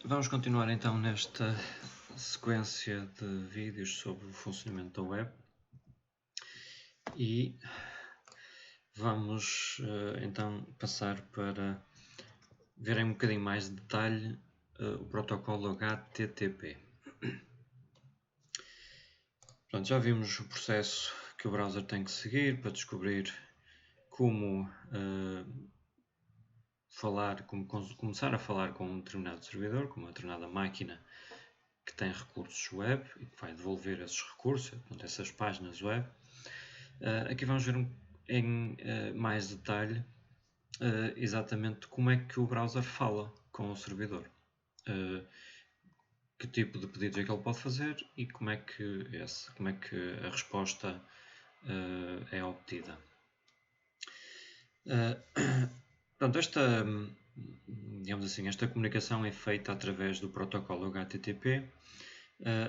Vamos continuar então nesta sequência de vídeos sobre o funcionamento da web e vamos então passar para ver em um bocadinho mais de detalhe o protocolo HTTP. Portanto, já vimos o processo que o browser tem que seguir para descobrir como começar a falar com um determinado servidor, com uma determinada máquina que tem recursos web e que vai devolver esses recursos, portanto, essas páginas web. Aqui vamos ver em mais detalhe exatamente como é que o browser fala com o servidor, que tipo de pedidos é que ele pode fazer e como é que a resposta é obtida. Portanto, esta comunicação é feita através do protocolo HTTP.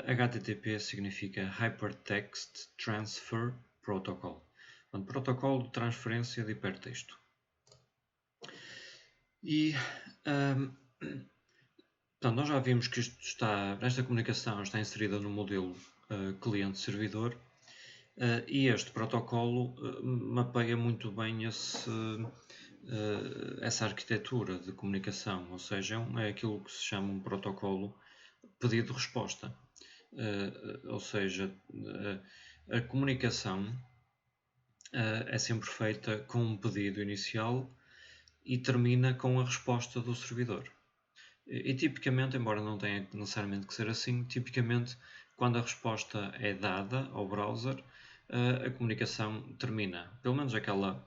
HTTP significa Hypertext Transfer Protocol, portanto, protocolo de transferência de hipertexto. E portanto, nós já vimos que esta comunicação está inserida no modelo cliente-servidor e este protocolo mapeia muito bem essa arquitetura de comunicação, ou seja, é aquilo que se chama um protocolo pedido-resposta. Ou seja, a comunicação é sempre feita com um pedido inicial e termina com a resposta do servidor. E tipicamente, embora não tenha necessariamente que ser assim, tipicamente quando a resposta é dada ao browser, a comunicação termina, pelo menos aquela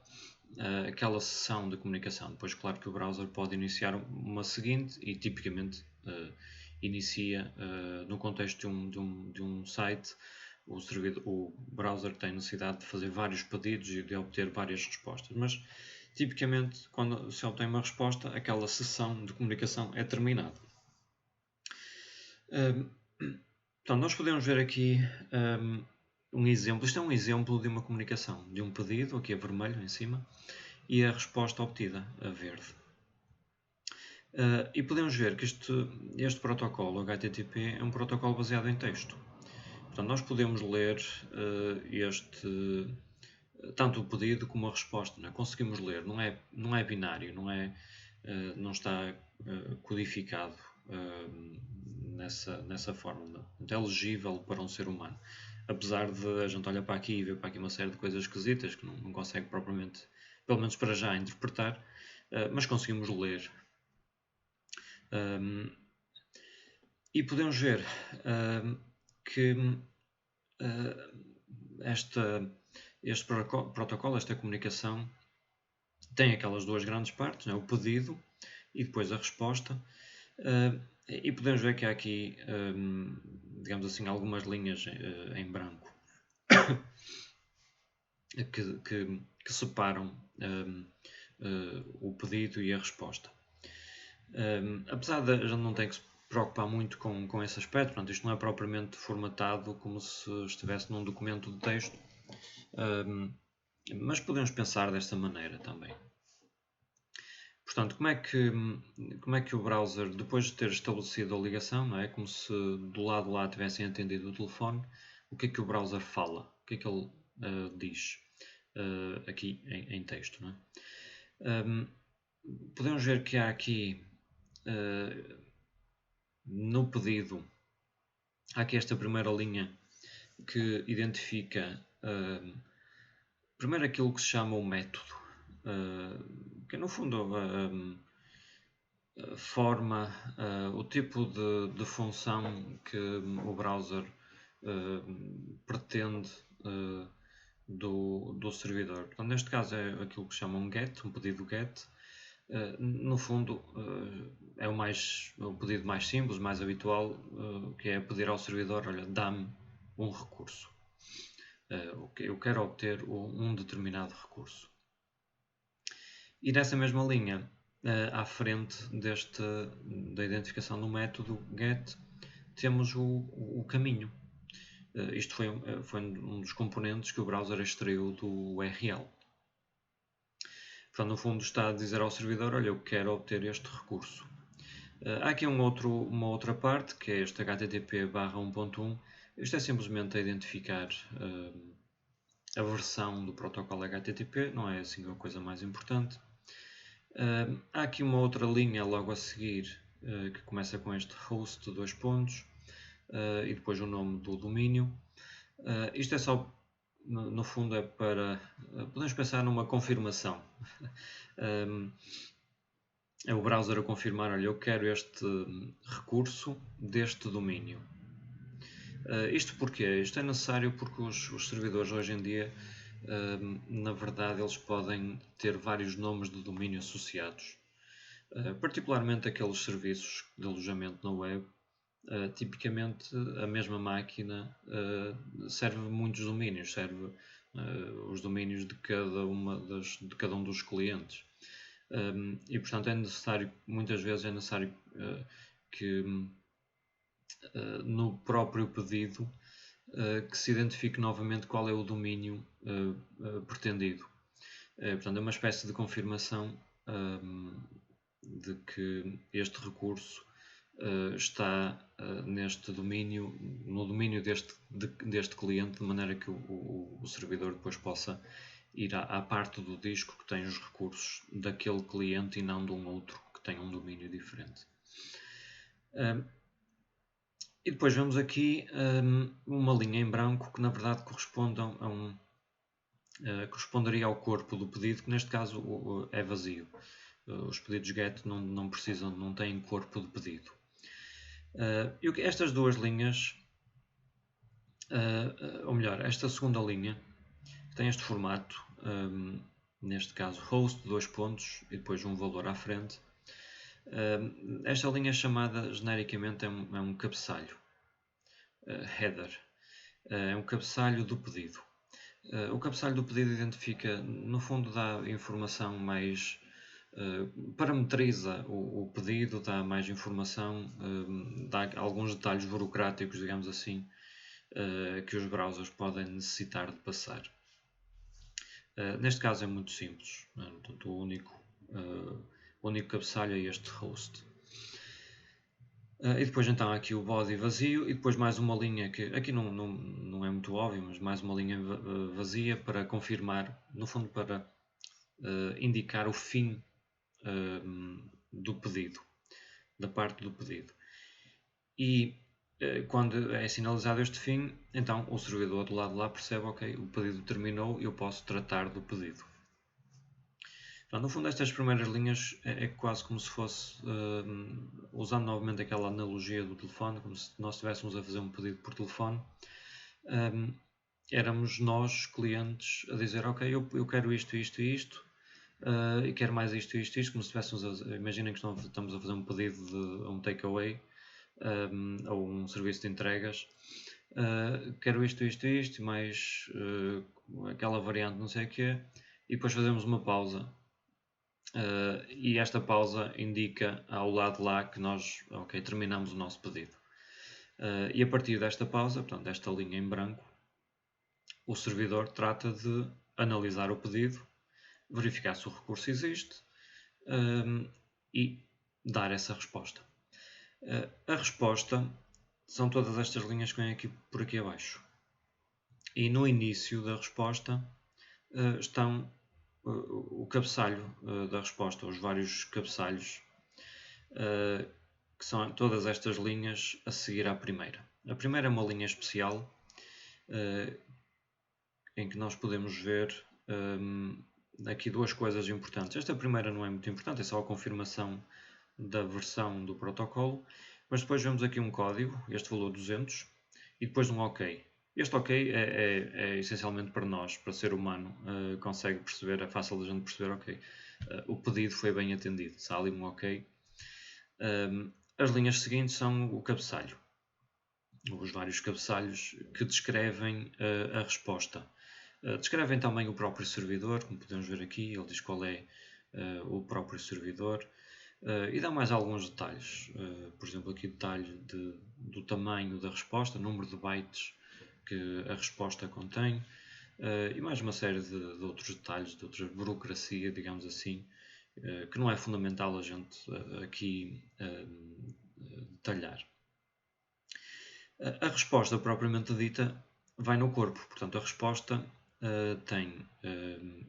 sessão de comunicação. Depois, claro que o browser pode iniciar uma seguinte e tipicamente inicia no contexto de um site. O browser tem necessidade de fazer vários pedidos e de obter várias respostas, mas tipicamente quando se obtém uma resposta, aquela sessão de comunicação é terminada. Então, nós podemos ver aqui um exemplo. Isto é um exemplo de uma comunicação, de um pedido, aqui a vermelho em cima, e a resposta obtida, a verde. E podemos ver que este protocolo HTTP é um protocolo baseado em texto. Portanto, nós podemos ler tanto o pedido como a resposta. Não é? Conseguimos ler, não é binário, não está codificado nessa forma. É legível para um ser humano. Apesar de a gente olhar para aqui e ver para aqui uma série de coisas esquisitas que não consegue propriamente, pelo menos para já, interpretar, mas conseguimos ler. E podemos ver que este protocolo, esta comunicação, tem aquelas duas grandes partes, né? O pedido e depois a resposta. E podemos ver que há aqui, digamos assim, algumas linhas em branco que separam o pedido e a resposta. Apesar de a gente não ter que se preocupar muito com esse aspecto, portanto, isto não é propriamente formatado como se estivesse num documento de texto, mas podemos pensar desta maneira também. Portanto, como é que o browser, depois de ter estabelecido a ligação, não é como se do lado lá tivessem atendido o telefone, o que é que o browser fala? O que é que ele diz aqui em texto? Não é? Podemos ver que há aqui no pedido, há aqui esta primeira linha que identifica primeiro aquilo que se chama o método, que no fundo forma o tipo de função que o browser pretende do servidor. Portanto, neste caso é aquilo que se chama um GET, um pedido GET. No fundo é o pedido mais simples, mais habitual, que é pedir ao servidor, olha, dá-me um recurso. Eu quero obter um determinado recurso. E nessa mesma linha, à frente da identificação do método GET, temos o caminho. Isto foi um dos componentes que o browser extraiu do URL. Portanto, no fundo está a dizer ao servidor, olha, eu quero obter este recurso. Há aqui uma outra parte, que é este HTTP/1.1. Isto é simplesmente a identificar a versão do protocolo HTTP, não é assim a coisa mais importante. Há aqui uma outra linha logo a seguir, que começa com este host, dois pontos, e depois o nome do domínio. Isto é só, no fundo, é para... podemos pensar numa confirmação. É o browser a confirmar, olha, eu quero este recurso deste domínio. Isto porquê? Isto é necessário porque os servidores hoje em dia, na verdade, eles podem ter vários nomes de domínio associados. Particularmente aqueles serviços de alojamento na web, tipicamente a mesma máquina serve muitos domínios, serve os domínios de cada um dos clientes. E portanto é necessário, muitas vezes é necessário que no próprio pedido que se identifique novamente qual é o domínio pretendido. Portanto, é uma espécie de confirmação de que este recurso está neste domínio, no domínio deste cliente, de maneira que o servidor depois possa ir à parte do disco que tem os recursos daquele cliente e não de um outro que tem um domínio diferente. E depois vemos aqui uma linha em branco que na verdade corresponderia ao corpo do pedido, que neste caso é vazio. Os pedidos GET não têm corpo de pedido. Estas duas linhas, ou melhor, esta segunda linha, que tem este formato, neste caso host, dois pontos e depois um valor à frente. Esta linha chamada genericamente é um cabeçalho, header, é um cabeçalho do pedido. O cabeçalho do pedido identifica, no fundo, dá informação mais... parametriza o pedido, dá mais informação, dá alguns detalhes burocráticos, digamos assim, que os browsers podem necessitar de passar. Neste caso é muito simples, o único cabeçalho é este host. E depois então há aqui o body vazio e depois mais uma linha que aqui não é muito óbvio, mas mais uma linha vazia para confirmar, no fundo para indicar o fim do pedido, da parte do pedido. E quando é sinalizado este fim, então o servidor do lado de lá percebe, ok, o pedido terminou e eu posso tratar do pedido. Então, no fundo, estas primeiras linhas é quase como se fosse, usando novamente aquela analogia do telefone, como se nós estivéssemos a fazer um pedido por telefone, éramos nós, clientes, a dizer, ok, eu quero isto, isto e isto, e quero mais isto, isto, isto, como se estivéssemos imaginem que estamos a fazer um pedido de um takeaway, ou um serviço de entregas, quero isto, isto, isto, mais aquela variante não sei o quê, e depois fazemos uma pausa. E esta pausa indica ao lado lá que nós terminamos o nosso pedido. E a partir desta pausa, portanto, desta linha em branco, o servidor trata de analisar o pedido, verificar se o recurso existe e dar essa resposta. A resposta são todas estas linhas que vêm aqui por aqui abaixo. E no início da resposta estão o cabeçalho da resposta, os vários cabeçalhos, que são todas estas linhas a seguir à primeira. A primeira é uma linha especial em que nós podemos ver aqui duas coisas importantes. Esta primeira não é muito importante, é só a confirmação da versão do protocolo, mas depois vemos aqui um código, este valor 200, e depois um OK. Este OK é essencialmente para nós, para ser humano, consegue perceber, é fácil da gente perceber, ok, o pedido foi bem atendido, se há ali um OK. As linhas seguintes são o cabeçalho, os vários cabeçalhos que descrevem a resposta. Descrevem também o próprio servidor, como podemos ver aqui, ele diz qual é o próprio servidor, e dá mais alguns detalhes, por exemplo aqui detalhe do tamanho da resposta, número de bytes que a resposta contém, e mais uma série de outros detalhes, de outra burocracia, digamos assim, que não é fundamental a gente aqui detalhar. A resposta propriamente dita vai no corpo, portanto a resposta tem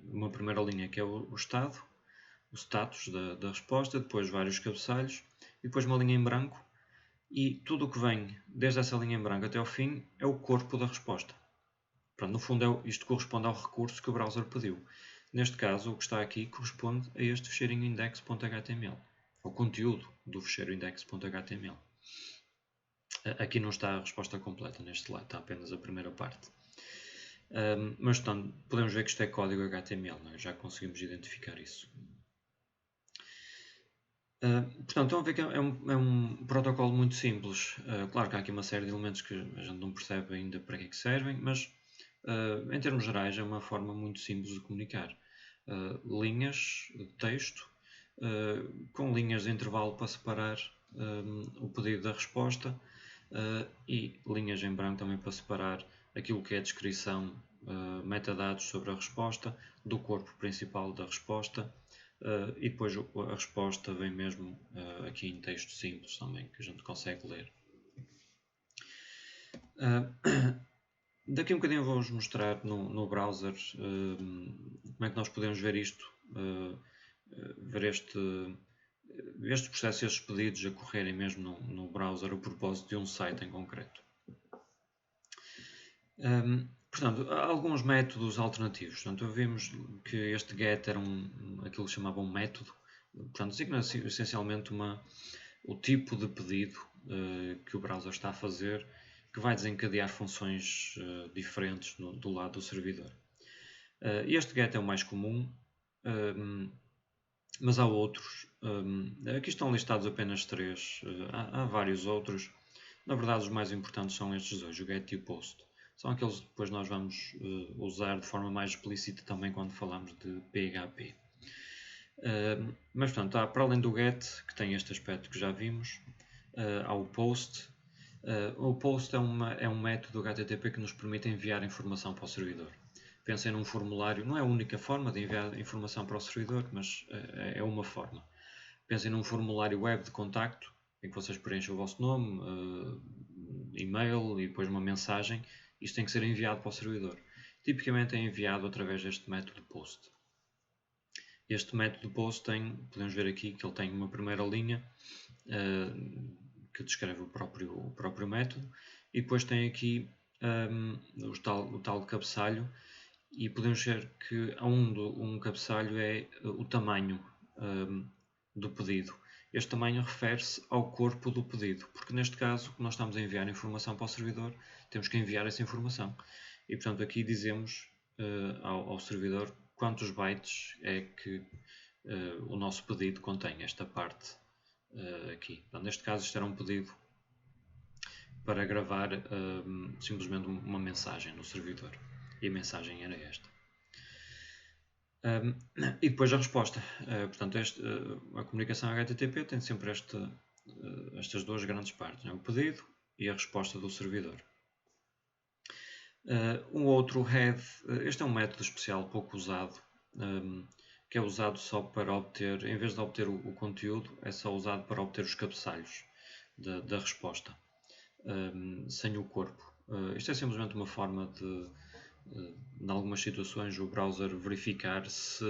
uma primeira linha que é o estado, o status da resposta, depois vários cabeçalhos e depois uma linha em branco, e tudo o que vem desde essa linha em branco até ao fim é o corpo da resposta. Portanto, no fundo isto corresponde ao recurso que o browser pediu. Neste caso, o que está aqui corresponde a este fecheirinho index.html, ao conteúdo do fecheiro index.html. Aqui não está a resposta completa neste slide, está apenas a primeira parte. Mas portanto, podemos ver que isto é código HTML, não é? Já conseguimos identificar isso. Portanto, estão a ver que é um protocolo muito simples. Claro que há aqui uma série de elementos que a gente não percebe ainda para que servem, mas em termos gerais é uma forma muito simples de comunicar. Linhas de texto, com linhas de intervalo para separar o pedido da resposta, e linhas em branco também para separar aquilo que é a descrição, metadados sobre a resposta, do corpo principal da resposta, e depois a resposta vem mesmo aqui em texto simples também, que a gente consegue ler. Daqui a um bocadinho vou-vos mostrar no browser como é que nós podemos ver isto, ver estes processos, estes pedidos a correrem mesmo no browser a propósito de um site em concreto. Portanto, há alguns métodos alternativos. Portanto, vimos que este get era aquilo que se chamava um método. Portanto, designa essencialmente o tipo de pedido que o browser está a fazer, que vai desencadear funções diferentes do lado do servidor. Este get é o mais comum, mas há outros. Aqui estão listados apenas 3. Há vários outros. Na verdade, os mais importantes são estes dois, o get e o post. São aqueles que depois nós vamos usar de forma mais explícita também quando falamos de PHP. Mas, portanto, para além do get, que tem este aspecto que já vimos, há o post. O post é um método HTTP que nos permite enviar informação para o servidor. Pensem num formulário, não é a única forma de enviar informação para o servidor, mas é uma forma. Pensem num formulário web de contacto, em que vocês preenchem o vosso nome, e-mail e depois uma mensagem. Isto tem que ser enviado para o servidor. Tipicamente é enviado através deste método post. Este método post podemos ver aqui que ele tem uma primeira linha que descreve o próprio método, e depois tem aqui o tal cabeçalho, e podemos ver que um cabeçalho é o tamanho do pedido. Este tamanho refere-se ao corpo do pedido, porque neste caso nós estamos a enviar informação para o servidor, temos que enviar essa informação. E portanto aqui dizemos ao servidor quantos bytes é que o nosso pedido contém, esta parte aqui. Portanto, neste caso isto era um pedido para gravar simplesmente uma mensagem no servidor, e a mensagem era esta. E depois a resposta. Portanto, a comunicação HTTP tem sempre estas duas grandes partes, né? O pedido e a resposta do servidor. Um outro head, este é um método especial pouco usado, que é usado só para obter, em vez de obter o conteúdo, é só usado para obter os cabeçalhos da resposta, sem o corpo. Isto é simplesmente uma forma de, em algumas situações, o browser verificar se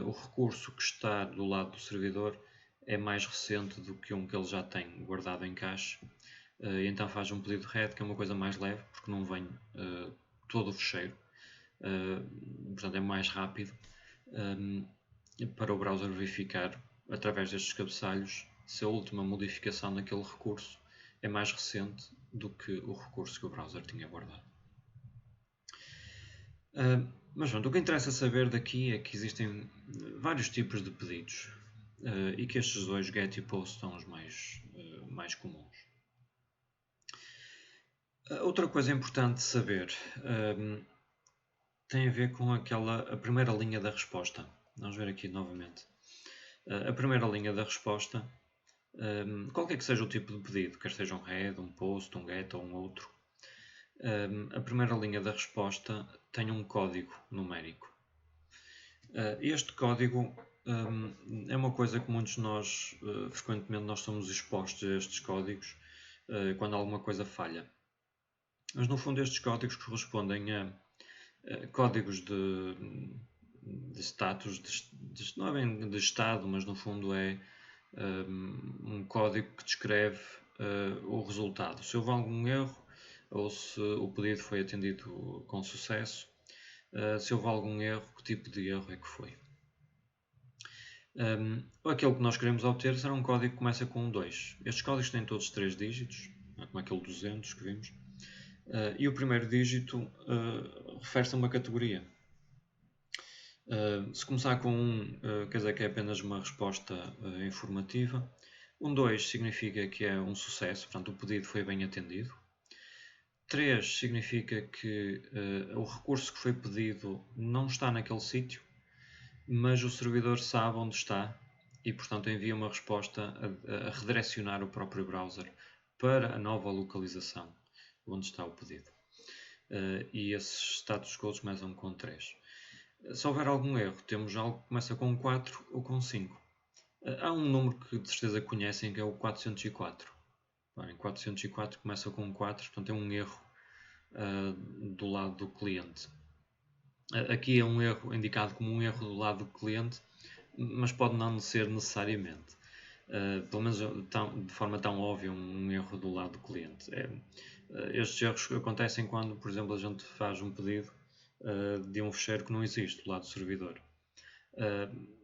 o recurso que está do lado do servidor é mais recente do que um que ele já tem guardado em cache. E então faz um pedido RED, que é uma coisa mais leve, porque não vem todo o fecheiro. Portanto, é mais rápido para o browser verificar, através destes cabeçalhos, se a última modificação daquele recurso é mais recente do que o recurso que o browser tinha guardado. Mas pronto, o que interessa saber daqui é que existem vários tipos de pedidos e que estes dois, GET e POST, são os mais comuns. Outra coisa importante saber tem a ver com a primeira linha da resposta. Vamos ver aqui novamente. A primeira linha da resposta, qualquer que seja o tipo de pedido, quer seja um head, um post, um get ou um outro, a primeira linha da resposta tem um código numérico. Este código é uma coisa que muitos de nós, frequentemente, nós somos expostos a estes códigos quando alguma coisa falha. Mas no fundo estes códigos correspondem a códigos de status, não é bem de estado, mas no fundo é um código que descreve o resultado. Se houve algum erro ou se o pedido foi atendido com sucesso, se houve algum erro, que tipo de erro é que foi. Aquele que nós queremos obter será um código que começa com um 2. Estes códigos têm todos 3 dígitos, como aquele 200 que vimos, e o primeiro dígito refere-se a uma categoria. Se começar com 1, quer dizer que é apenas uma resposta informativa. Um 2 significa que é um sucesso, portanto o pedido foi bem atendido. 3 significa que o recurso que foi pedido não está naquele sítio, mas o servidor sabe onde está e, portanto, envia uma resposta a redirecionar o próprio browser para a nova localização onde está o pedido. E esses status codes começam com 3. Se houver algum erro, temos algo que começa com 4 ou com 5. Há um número que de certeza conhecem, que é o 404. Em 404 começa com 4, portanto é um erro do lado do cliente. Aqui é um erro indicado como um erro do lado do cliente, mas pode não ser necessariamente. Pelo menos de forma tão óbvia, um erro do lado do cliente. Estes erros acontecem quando, por exemplo, a gente faz um pedido de um fecheiro que não existe do lado do servidor.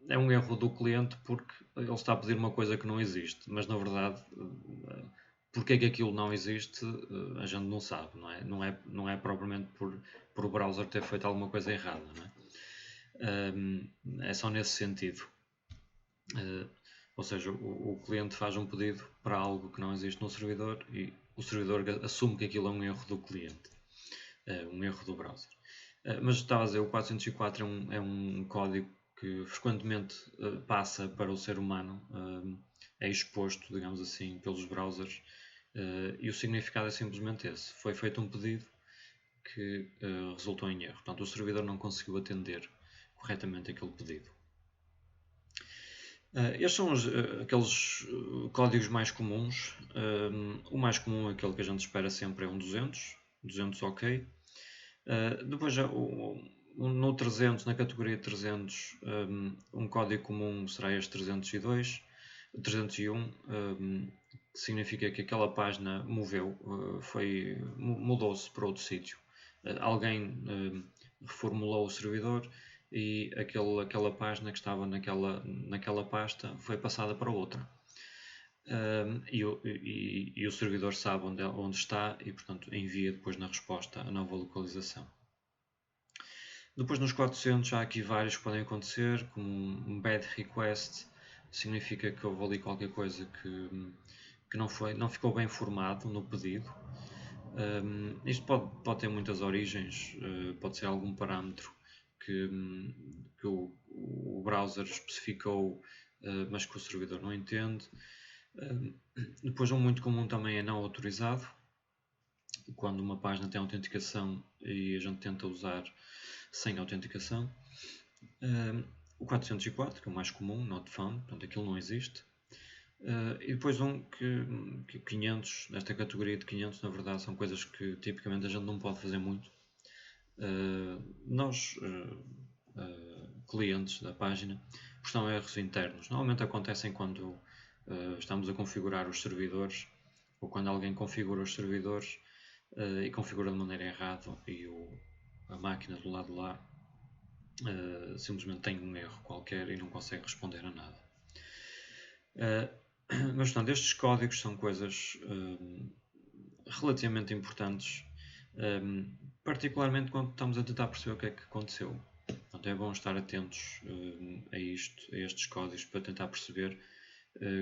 É um erro do cliente porque ele está a pedir uma coisa que não existe, mas na verdade porque é que aquilo não existe a gente não sabe, não é propriamente por o browser ter feito alguma coisa errada, não é? É só nesse sentido. Ou seja, o cliente faz um pedido para algo que não existe no servidor e o servidor assume que aquilo é um erro do cliente, um erro do browser. Mas estava a dizer, o 404 é um código que frequentemente passa para o ser humano, é exposto, digamos assim, pelos browsers, e o significado é simplesmente esse. Foi feito um pedido que resultou em erro. Portanto, o servidor não conseguiu atender corretamente aquele pedido. Estes são aqueles códigos mais comuns. O mais comum, aquele que a gente espera sempre, é um 200. 200 ok. Depois, no 300, na categoria 300, um código comum será este 302. 301, que significa que aquela página mudou-se para outro sítio. Alguém reformulou o servidor e aquela página que estava naquela pasta foi passada para outra. E o servidor sabe onde está e, portanto, envia depois na resposta a nova localização. Depois, nos 400, há aqui vários que podem acontecer, como um bad request, significa que houve ali qualquer coisa que não ficou bem formado no pedido. Isto pode ter muitas origens, pode ser algum parâmetro que o browser especificou, mas que o servidor não entende. Depois, um muito comum também é não autorizado, quando uma página tem autenticação e a gente tenta usar sem autenticação. O 404, que é o mais comum, not found, portanto aquilo não existe. E depois que 500, nesta categoria de 500, na verdade são coisas que tipicamente a gente não pode fazer muito. Nós, clientes da página, porque são erros internos. Normalmente acontecem quando estamos a configurar os servidores ou quando alguém configura os servidores e configura de maneira errada e a máquina do lado de lá simplesmente tem um erro qualquer e não consegue responder a nada. Mas, portanto, estes códigos são coisas relativamente importantes, particularmente quando estamos a tentar perceber o que é que aconteceu. Portanto, é bom estar atentos a estes códigos, para tentar perceber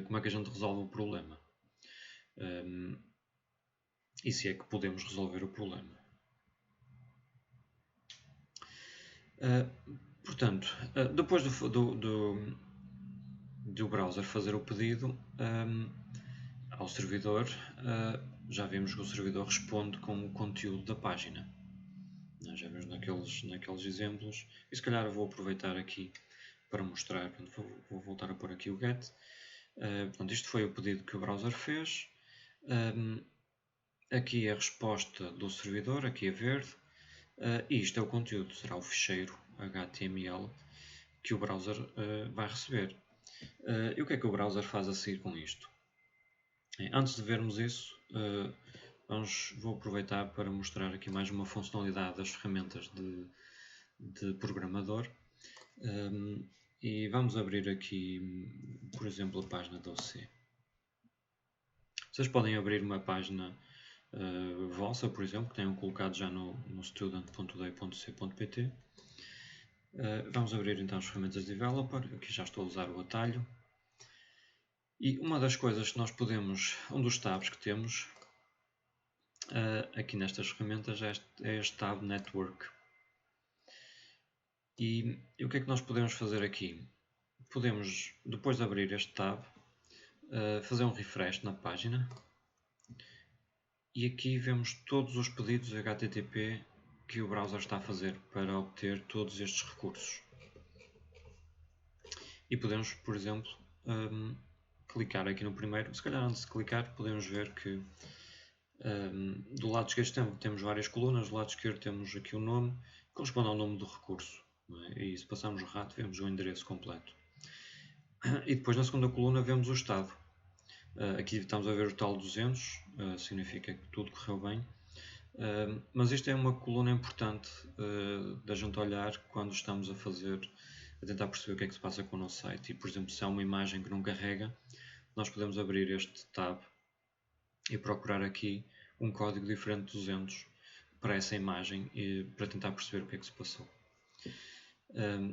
como é que a gente resolve o problema. E se é que podemos resolver o problema. Portanto, depois do browser fazer o pedido ao servidor, já vimos que o servidor responde com o conteúdo da página. Já vimos naqueles exemplos, e se calhar vou aproveitar aqui para mostrar. Vou voltar a pôr aqui o get. Portanto, isto foi o pedido que o browser fez. Aqui a resposta do servidor, aqui a verde. E isto é o conteúdo, será o ficheiro HTML que o browser vai receber. E o que é que o browser faz a seguir com isto? Antes de vermos isso, vou aproveitar para mostrar aqui mais uma funcionalidade das ferramentas de programador. E vamos abrir aqui, por exemplo, a página da OC. Vocês podem abrir uma página vossa, por exemplo, que tenham colocado já no student.dei.c.pt. Vamos abrir então as ferramentas de Developer. Aqui já estou a usar o atalho. E uma das coisas que nós podemos, um dos tabs que temos aqui nestas ferramentas é este tab Network. E o que é que nós podemos fazer aqui? Podemos, depois de abrir este tab, fazer um refresh na página. E aqui vemos todos os pedidos HTTP que o browser está a fazer para obter todos estes recursos. E podemos, por exemplo, clicar aqui no primeiro. Se calhar antes de clicar podemos ver que do lado esquerdo temos várias colunas, do lado esquerdo temos aqui o nome, que corresponde ao nome do recurso. E se passarmos o rato vemos o endereço completo. E depois na segunda coluna vemos o estado. Aqui estamos a ver o tal 200, significa que tudo correu bem. Mas isto é uma coluna importante da gente olhar quando estamos a tentar perceber o que é que se passa com o nosso site. E, por exemplo, se há uma imagem que não carrega, nós podemos abrir este tab e procurar aqui um código diferente de 200 para essa imagem e para tentar perceber o que é que se passou.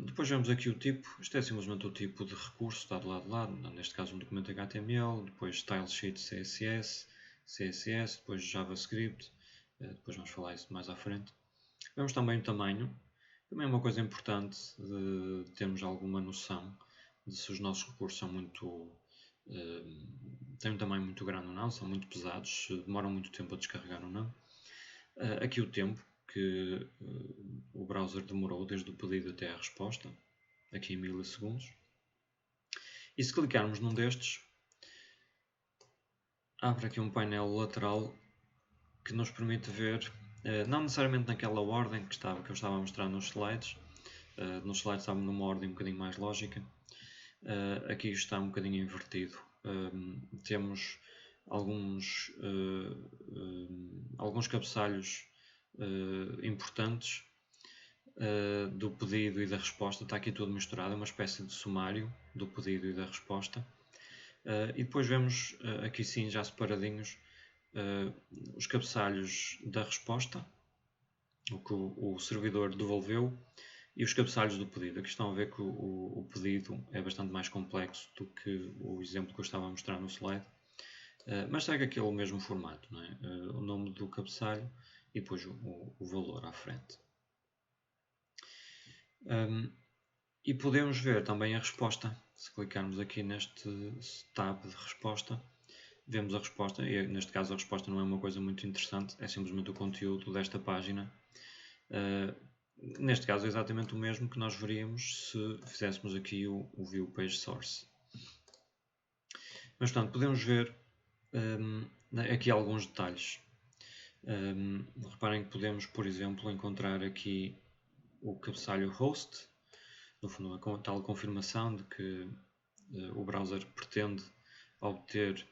Depois vemos aqui o tipo. Isto é simplesmente o tipo de recurso, está do lado de lá, neste caso um documento HTML, depois style sheet CSS, CSS, depois JavaScript, depois vamos falar isso mais à frente. Vemos também o tamanho, também é uma coisa importante de termos alguma noção de se os nossos recursos são têm um tamanho muito grande ou não, são muito pesados, se demoram muito tempo a descarregar ou não. Aqui o tempo que o browser demorou desde o pedido até a resposta, aqui em milissegundos. E se clicarmos num destes, abre aqui um painel lateral que nos permite ver, não necessariamente naquela ordem que eu estava a mostrar nos slides estava numa ordem um bocadinho mais lógica, aqui está um bocadinho invertido. Temos alguns cabeçalhos importantes do pedido e da resposta, está aqui tudo misturado, é uma espécie de sumário do pedido e da resposta. E depois vemos aqui sim já separadinhos os cabeçalhos da resposta, o que o servidor devolveu, e os cabeçalhos do pedido. Aqui estão a ver que o pedido é bastante mais complexo do que o exemplo que eu estava a mostrar no slide, mas segue aquele mesmo formato, não é? O nome do cabeçalho e depois o valor à frente. E podemos ver também a resposta. Se clicarmos aqui neste tab de resposta, vemos a resposta, e neste caso a resposta não é uma coisa muito interessante, é simplesmente o conteúdo desta página. Neste caso é exatamente o mesmo que nós veríamos se fizéssemos aqui o View Page Source. Mas portanto, podemos ver aqui alguns detalhes. Reparem que podemos, por exemplo, encontrar aqui o cabeçalho host, no fundo a tal confirmação de que o browser pretende obter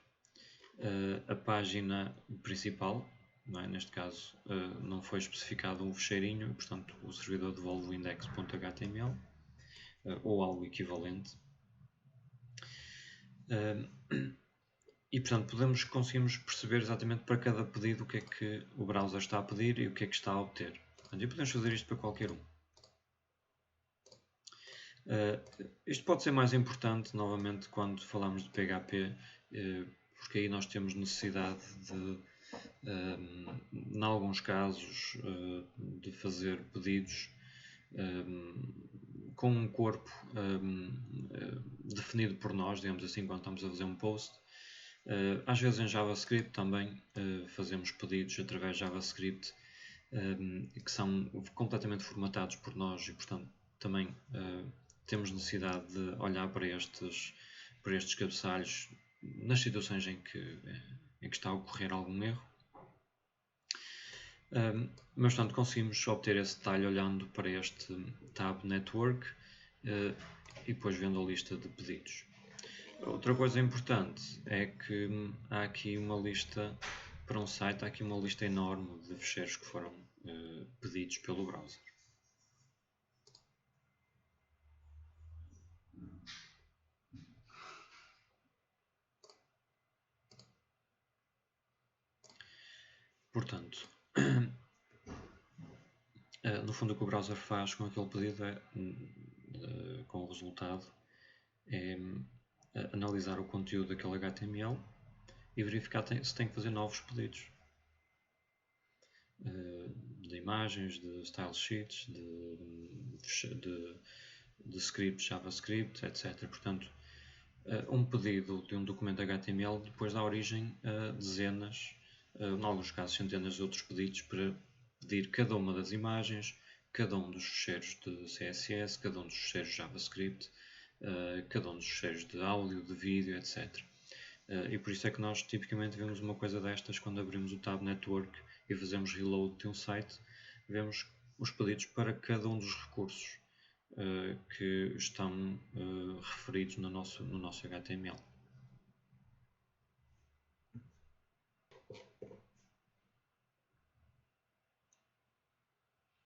a página principal, não é? Neste caso não foi especificado um fecheirinho, portanto o servidor devolve o index.html ou algo equivalente. E portanto conseguimos perceber exatamente para cada pedido o que é que o browser está a pedir e o que é que está a obter. Portanto, e podemos fazer isto para qualquer um. Isto pode ser mais importante novamente quando falamos de PHP, porque aí nós temos necessidade de, em alguns casos, de fazer pedidos com um corpo definido por nós, digamos assim, quando estamos a fazer um post. Às vezes em JavaScript também fazemos pedidos através de JavaScript que são completamente formatados por nós e, portanto, também temos necessidade de olhar para estes cabeçalhos nas situações em que está a ocorrer algum erro. Mas, portanto, conseguimos obter esse detalhe olhando para este tab Network e depois vendo a lista de pedidos. Outra coisa importante é que há aqui uma lista, para um site, há aqui uma lista enorme de ficheiros que foram pedidos pelo browser. Portanto, no fundo o que o browser faz com aquele pedido com o resultado é analisar o conteúdo daquele HTML e verificar se tem que fazer novos pedidos de imagens, de style sheets, de scripts, JavaScript, etc. Portanto, um pedido de um documento HTML depois dá origem a dezenas, em alguns casos centenas de outros pedidos para pedir cada uma das imagens, cada um dos ficheiros de CSS, cada um dos ficheiros de JavaScript, cada um dos ficheiros de áudio, de vídeo, etc. E por isso é que nós tipicamente vemos uma coisa destas quando abrimos o tab Network e fazemos reload de um site, vemos os pedidos para cada um dos recursos que estão referidos no nosso HTML.